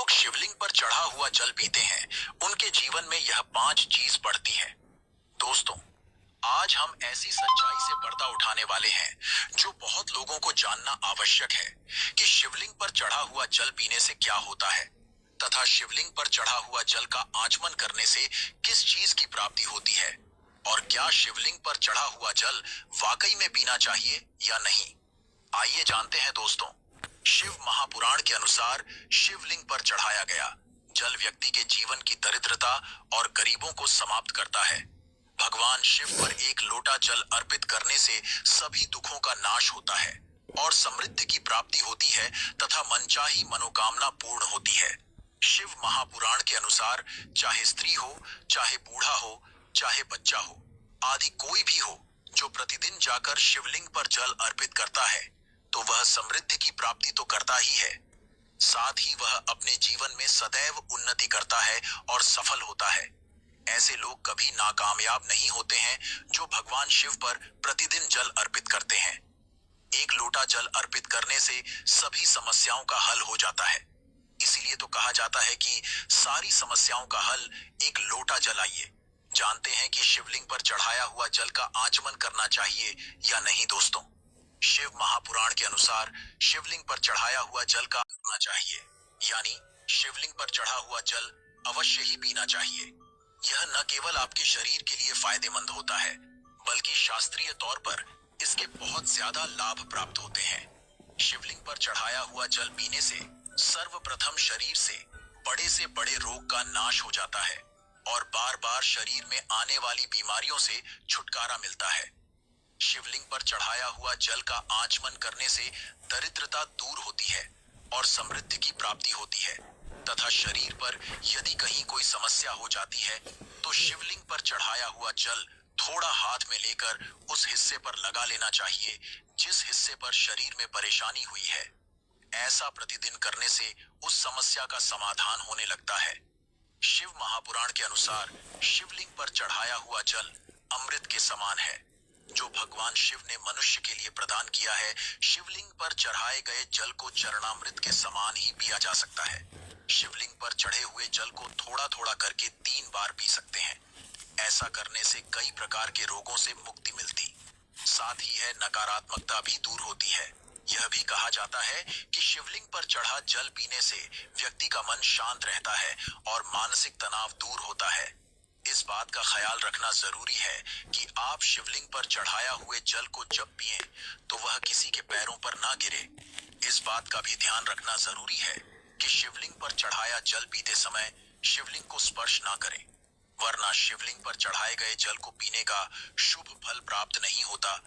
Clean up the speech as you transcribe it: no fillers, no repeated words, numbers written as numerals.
लोग शिवलिंग पर चढ़ा हुआ जल पीते हैं, उनके जीवन में यह 5 चीज बढ़ती है। दोस्तों, आज हम ऐसी सच्चाई से पर्दा उठाने वाले हैं जो बहुत लोगों को जानना आवश्यक है कि शिवलिंग पर चढ़ा हुआ जल पीने से क्या होता है तथा शिवलिंग पर चढ़ा हुआ जल का आचमन करने से किस चीज की प्राप्ति होती है और क्या शिवलिंग पर चढ़ा हुआ जल वाकई में पीना चाहिए या नहीं। आइए जानते हैं दोस्तों। शिव महापुराण के अनुसार शिवलिंग पर चढ़ाया गया जल व्यक्ति के जीवन की दरिद्रता और गरीबों को समाप्त करता है। भगवान शिव पर एक लोटा जल अर्पित करने से सभी दुखों का नाश होता है और समृद्धि की प्राप्ति होती है तथा मनचाही मनोकामना पूर्ण होती है। शिव महापुराण के अनुसार चाहे स्त्री हो, चाहे बूढ़ा हो, चाहे बच्चा हो, आदि कोई भी हो जो प्रतिदिन जाकर शिवलिंग पर जल अर्पित करता है तो वह समृद्धि की प्राप्ति तो करता ही है, साथ ही वह अपने जीवन में सदैव उन्नति करता है और सफल होता है। ऐसे लोग कभी नाकामयाब नहीं होते हैं जो भगवान शिव पर प्रतिदिन जल अर्पित करते हैं। एक लोटा जल अर्पित करने से सभी समस्याओं का हल हो जाता है। इसीलिए तो कहा जाता है कि सारी समस्याओं का हल एक लोटा जल। आइए जानते हैं कि शिवलिंग पर चढ़ाया हुआ जल का आचमन करना चाहिए या नहीं। दोस्तों, शिव महापुराण के अनुसार शिवलिंग पर चढ़ाया हुआ जल का करना चाहिए, यानी शिवलिंग पर चढ़ा हुआ जल अवश्य ही पीना चाहिए। यह न केवल आपके शरीर के लिए फायदेमंद होता है, बल्कि शास्त्रीय तौर पर इसके बहुत ज्यादा लाभ प्राप्त होते हैं। शिवलिंग पर चढ़ाया हुआ जल पीने से सर्वप्रथम शरीर से बड़े रोग का नाश हो जाता है और बार बार शरीर में आने वाली बीमारियों से छुटकारा मिलता है। शिवलिंग पर चढ़ाया हुआ जल का आचमन करने से दरिद्रता दूर होती है और समृद्धि की प्राप्ति होती है तथा शरीर पर यदि कहीं कोई समस्या हो जाती है तो शिवलिंग पर चढ़ाया हुआ जल थोड़ा हाथ में लेकर उस हिस्से पर लगा लेना चाहिए जिस हिस्से पर शरीर में परेशानी हुई है। ऐसा प्रतिदिन करने से उस समस्या का समाधान होने लगता है। शिव महापुराण के अनुसार शिवलिंग पर चढ़ाया हुआ जल अमृत के समान है जो भगवान शिव ने मनुष्य के लिए प्रदान किया है। शिवलिंग पर चढ़ाए गए जल को चरणामृत के समान ही पिया जा सकता है। शिवलिंग पर चढ़े हुए जल को थोड़ा थोड़ा करके 3 बार पी सकते हैं। ऐसा करने से कई प्रकार के रोगों से मुक्ति मिलती, साथ ही है नकारात्मकता भी दूर होती है। यह भी कहा जाता है कि शिवलिंग पर चढ़ा जल पीने से व्यक्ति का मन शांत रहता है और मानसिक तनाव दूर होता है। इस बात का ख्याल रखना जरूरी है कि आप शिवलिंग पर चढ़ाया हुए जल को जब पिएं तो वह किसी के पैरों पर ना गिरे। इस बात का भी ध्यान रखना जरूरी है कि शिवलिंग पर चढ़ाया जल पीते समय शिवलिंग को स्पर्श ना करें, वरना शिवलिंग पर चढ़ाए गए जल को पीने का शुभ फल प्राप्त नहीं होता।